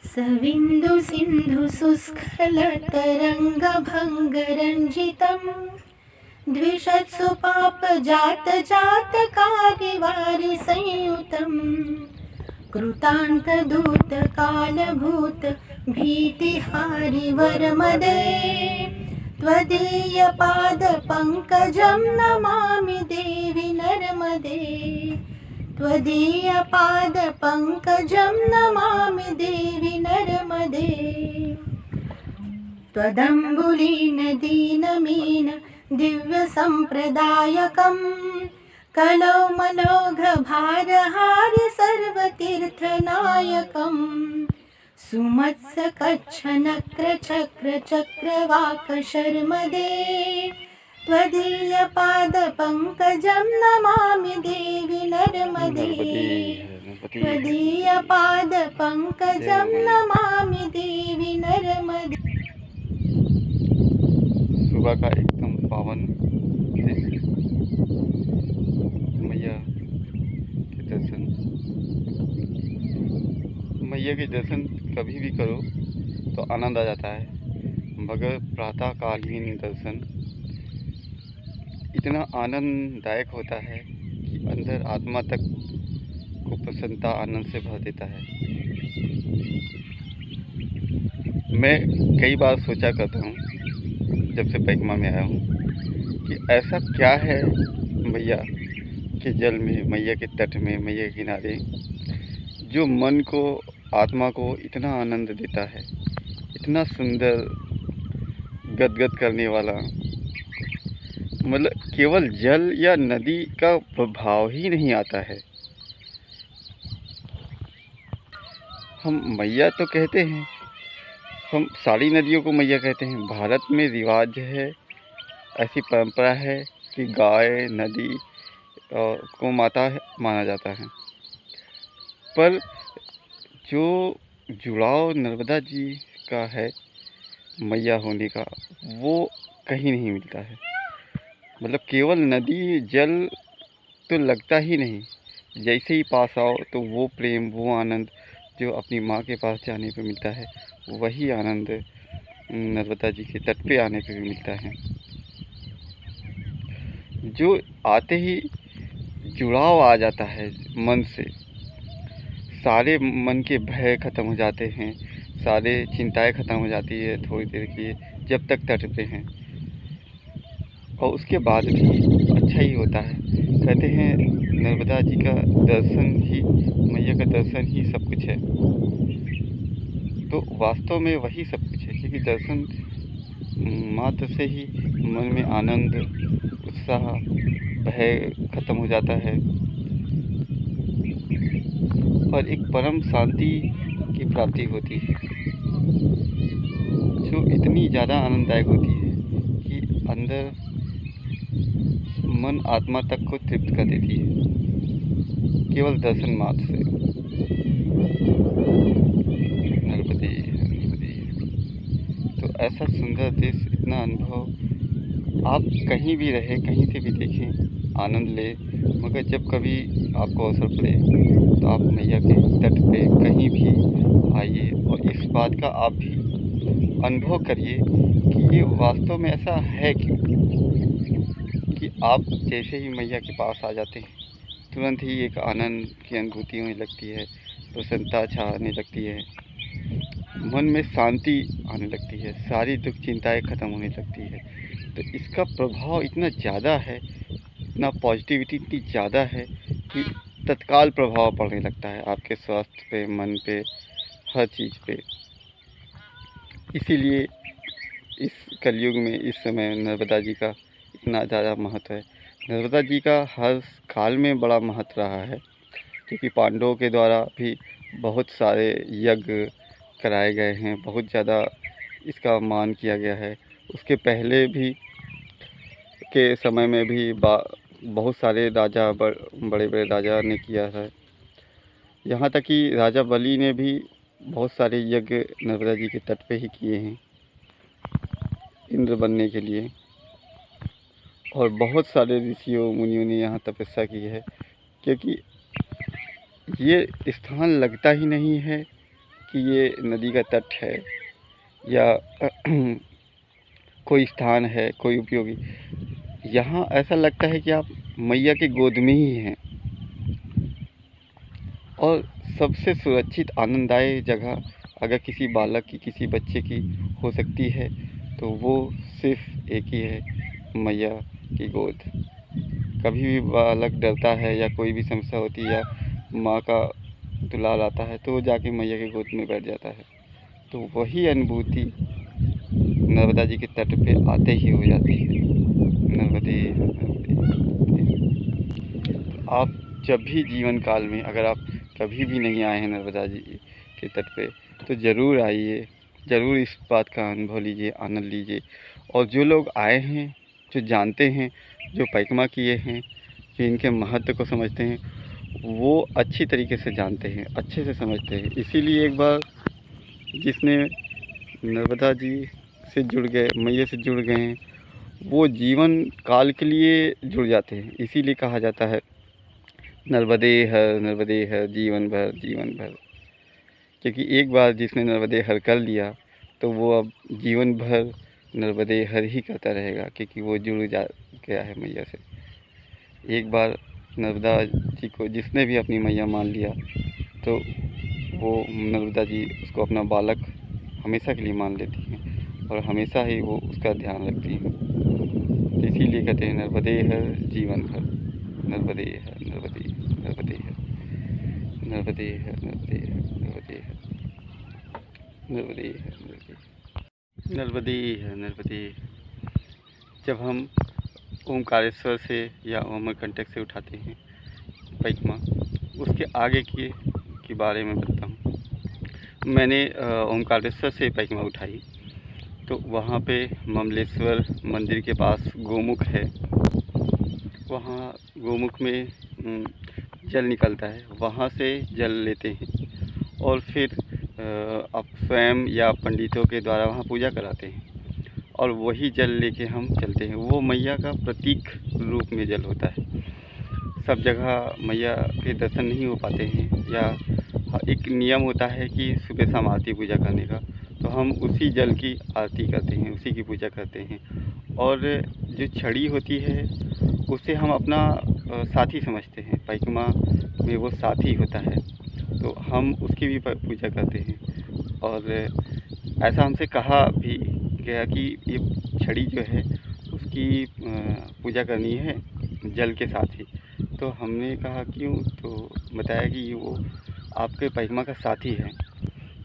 सविन्दु सिन्धु सुस्खलतरङ्गभङ्गरञ्जितं द्विषत्सु पापजातजातकारिवारिसंयुतं कृतान्तदूतकालभूत भीतिहारिवरमदे त्वदीयपादपङ्कजं नमामि देवि नर्मदे त्वदीयपादपङ्कजं नमामि देवि नर्मदे त्वदम्बुलीनदीनमीन दिव्यसम्प्रदायकं कलौमलौघभारहारि सर्वतीर्थनायकं सुमत्सकच्छनक्रचक्रचक्रवाकशर्मदे त्वदीयपादपङ्कजं नमामि देवि नर्मदे त्वदीयपादपङ्कजं नमामि देवि नर्मदे। सुबह का एकदम पावन दृश्य, मैया के दर्शन। मैया के दर्शन कभी भी करो तो आनंद आ जाता है, मगर प्रातःकालीन दर्शन इतना आनंददायक होता है कि अंदर आत्मा तक को प्रसन्नता आनंद से भर देता है। मैं कई बार सोचा करता हूँ जब से परिक्रमा में आया हूँ कि ऐसा क्या है मैया के जल में, मैया के तट में, मैया के किनारे, जो मन को, आत्मा को इतना आनंद देता है, इतना सुंदर, गदगद करने वाला। मतलब केवल जल या नदी का प्रभाव ही नहीं आता है। हम मैया तो कहते हैं, हम सारी नदियों को मैया कहते हैं। भारत में रिवाज है, ऐसी परंपरा है कि गाय नदी को माता माना जाता है, पर जो जुड़ाव नर्मदा जी का है मैया होने का, वो कहीं नहीं मिलता है। मतलब केवल नदी जल तो लगता ही नहीं, जैसे ही पास आओ तो वो प्रेम, वो आनंद जो अपनी माँ के पास जाने पे मिलता है, वही आनंद नर्मदा जी के तट पे आने पे भी मिलता है। जो आते ही जुड़ाव आ जाता है मन से, सारे मन के भय ख़त्म हो जाते हैं, सारे चिंताएं ख़त्म हो जाती है थोड़ी देर की, जब तक तट पे हैं। और उसके बाद भी अच्छा ही होता है। कहते हैं नर्मदा जी का दर्शन ही, मैया का दर्शन ही सब कुछ है। तो वास्तव में वही सब कुछ है, क्योंकि दर्शन मात्र से ही मन में आनंद, उत्साह, भय ख़त्म हो जाता है और एक परम शांति की प्राप्ति होती है, जो इतनी ज़्यादा आनंददायक होती है कि अंदर मन आत्मा तक को तृप्त कर देती है केवल दर्शन मात्र से। नर्मदे नर्मदे। तो ऐसा सुंदर दृश्य, इतना अनुभव आप कहीं भी रहे, कहीं से भी देखें, आनंद ले। मगर जब कभी आपको अवसर पड़े तो आप मैया के तट पे कहीं भी आइए और इस बात का आप भी अनुभव करिए कि ये वास्तव में ऐसा है क्यों, कि आप जैसे ही मैया के पास आ जाते हैं तुरंत ही एक आनंद की अनुभूति होने लगती है, प्रसन्नता छाने लगती है, मन में शांति आने लगती है, सारी दुख चिंताएं ख़त्म होने लगती है। तो इसका प्रभाव इतना ज़्यादा है, इतना पॉजिटिविटी इतनी ज़्यादा है कि तत्काल प्रभाव पड़ने लगता है आपके स्वास्थ्य पे, मन पे, हर चीज़ पे। इसीलिए इस कलयुग में इस समय नर्मदा जी का इतना ज़्यादा महत्व है। नर्मदा जी का हर काल में बड़ा महत्व रहा है, क्योंकि पांडवों के द्वारा भी बहुत सारे यज्ञ कराए गए हैं, बहुत ज़्यादा इसका मान किया गया है। उसके पहले भी के समय में भी बहुत सारे राजा, बड़े बड़े राजा ने किया है। यहाँ तक कि राजा बलि ने भी बहुत सारे यज्ञ नर्मदा जी के तट पे ही किए हैं इंद्र बनने के लिए। और बहुत सारे ऋषियों मुनियों ने यहाँ तपस्या की है, क्योंकि ये स्थान लगता ही नहीं है कि ये नदी का तट है या कोई स्थान है, कोई उपयोगी। यहाँ ऐसा लगता है कि आप मैया की गोद में ही हैं। और सबसे सुरक्षित आनंददायक जगह अगर किसी बालक की, किसी बच्चे की हो सकती है तो वो सिर्फ़ एक ही है, मैया की गोद। कभी भी बालक डरता है या कोई भी समस्या होती है या माँ का दुलार आता है तो वो जाके मैया की गोद में बैठ जाता है। तो वही अनुभूति नर्मदा जी के तट पे आते ही हो जाती है। नर्मदे नर्मदे नर्मदे। आप जब भी जीवन काल में अगर आप कभी भी नहीं आए हैं नर्मदा जी के तट पे तो ज़रूर आइए, ज़रूर इस बात का अनुभव लीजिए, आनंद लीजिए। और जो लोग आए हैं, जो जानते हैं, जो परिक्रमा किए हैं, जो इनके महत्व को समझते हैं, वो अच्छी तरीके से जानते हैं, अच्छे से समझते हैं। इसीलिए एक बार जिसने नर्मदा जी से जुड़ गए, मैया से जुड़ गए हैं, वो जीवन काल के लिए जुड़ जाते हैं। इसीलिए कहा जाता है नर्मदे हर जीवन भर, जीवन भर। क्योंकि एक बार जिसने नर्मदे हर कर लिया तो वो अब जीवन भर नर्मदे हर ही करता रहेगा, क्योंकि वो जुड़ जा गया है मैया से। एक बार नर्मदा जी को जिसने भी अपनी मैया मान लिया तो वो नर्मदा जी उसको अपना बालक हमेशा के लिए मान लेती हैं और हमेशा ही वो उसका ध्यान रखती हैं। इसीलिए कहते हैं नर्मदे हर जीवन भर, नर्मदे हर, नर्मदे नर्मदे हर, नर्मदे हर, नर्मदे हर, नर्मदे हर, नर्मदे हर, नर्मदे हर, नर्मदे। जब हम ओमकारेश्वर से या अमरकंटक से उठाते हैं परिक्रमा, उसके आगे के बारे में बताता हूँ। मैंने ओमकारेश्वर से परिक्रमा उठाई तो वहाँ पे ममलेश्वर मंदिर के पास गोमुख है। वहाँ गोमुख में जल निकलता है, वहाँ से जल लेते हैं और फिर आप स्वयं या पंडितों के द्वारा वहाँ पूजा कराते हैं और वही जल लेके हम चलते हैं। वो मैया का प्रतीक रूप में जल होता है। सब जगह मैया के दर्शन नहीं हो पाते हैं या एक नियम होता है कि सुबह शाम आरती पूजा करने का, तो हम उसी जल की आरती करते हैं, उसी की पूजा करते हैं। और जो छड़ी होती है उसे हम अपना साथी समझते हैं, परिक्रमा में वो साथी होता है, तो हम उसकी भी पूजा करते हैं। और ऐसा हमसे कहा भी गया कि ये छड़ी जो है उसकी पूजा करनी है जल के साथ ही। तो हमने कहा क्यों, तो बताया कि वो आपके परिक्रमा का साथी है।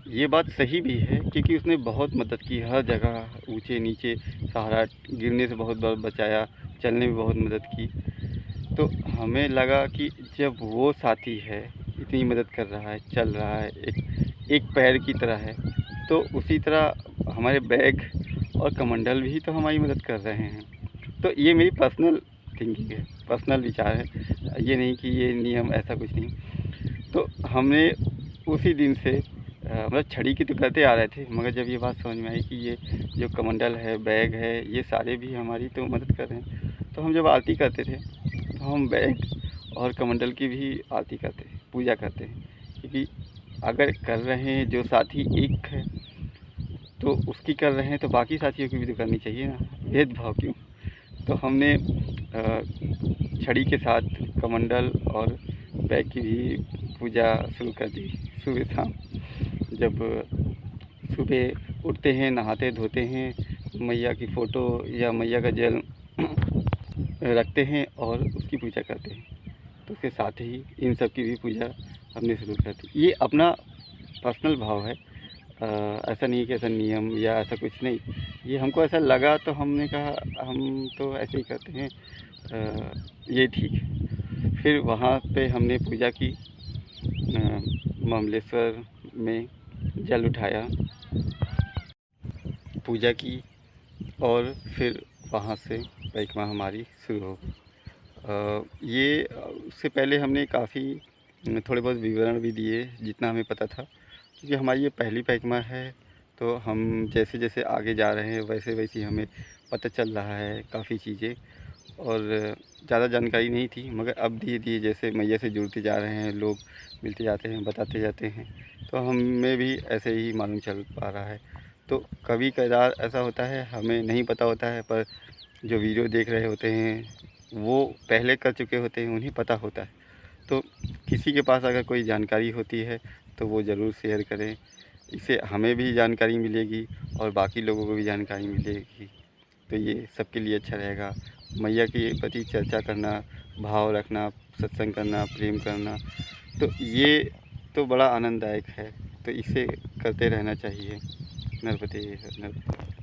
ये बात सही भी है क्योंकि उसने बहुत मदद की, हर जगह ऊंचे नीचे सहारा, गिरने से बहुत बार बचाया, चलने में बहुत मदद की। तो हमें लगा कि जब वो साथी है, इतनी मदद कर रहा है, चल रहा है, एक पैर की तरह है, तो उसी तरह हमारे बैग और कमंडल भी तो हमारी मदद कर रहे हैं। तो ये मेरी पर्सनल थिंकिंग है, पर्सनल विचार है, ये नहीं कि ये नियम, ऐसा कुछ नहीं। तो हमने उसी दिन से मतलब छड़ी की तो करते आ रहे थे, मगर जब ये बात समझ में आई कि ये जो कमंडल है, बैग है, ये सारे भी हमारी तो मदद कर रहे हैं, तो हम जब आरती करते थे तो हम बैग और कमंडल की भी आरती करते हैं, पूजा करते हैं। क्योंकि अगर कर रहे हैं जो साथी एक है तो उसकी कर रहे हैं तो बाकी साथियों की भी तो करनी चाहिए ना, भेदभाव क्यों। तो हमने छड़ी के साथ कमंडल और बैग की भी पूजा शुरू कर दी सुबह शाम। जब सुबह उठते हैं, नहाते धोते हैं, मैया की फ़ोटो या मैया का जल रखते हैं और उसकी पूजा करते हैं। तो उसके साथ ही इन सब की भी पूजा हमने शुरू कर दी। ये अपना पर्सनल भाव है, ऐसा नहीं है कि ऐसा नियम या ऐसा कुछ नहीं, ये हमको ऐसा लगा तो हमने कहा हम तो ऐसे ही करते हैं, ये ठीक है। फिर वहाँ पे हमने पूजा की, ममलेश्वर में जल उठाया, पूजा की और फिर वहाँ से परिक्रमा हमारी शुरू हो गई। ये उससे पहले हमने काफ़ी थोड़े बहुत विवरण भी दिए जितना हमें पता था, क्योंकि हमारी ये पहली परिक्रमा है। तो हम जैसे जैसे आगे जा रहे हैं वैसे वैसे हमें पता चल रहा है काफ़ी चीज़ें। और ज़्यादा जानकारी नहीं थी, मगर अब धीरे-धीरे जैसे मैया से जुड़ते जा रहे हैं लोग, मिलते जाते हैं, बताते जाते हैं, तो हमें भी ऐसे ही मालूम चल पा रहा है। तो कभी-कभार ऐसा होता है हमें नहीं पता होता है, पर जो वीडियो देख रहे होते हैं वो पहले कर चुके होते हैं, उन्हें पता होता है। तो किसी के पास अगर कोई जानकारी होती है तो वो ज़रूर शेयर करें, इससे हमें भी जानकारी मिलेगी और बाकी लोगों को भी जानकारी मिलेगी, तो ये सबके लिए अच्छा रहेगा। मैया के प्रति चर्चा करना, भाव रखना, सत्संग करना, प्रेम करना, तो ये तो बड़ा आनंददायक है, तो इसे करते रहना चाहिए। नर्मदे नर्मदे।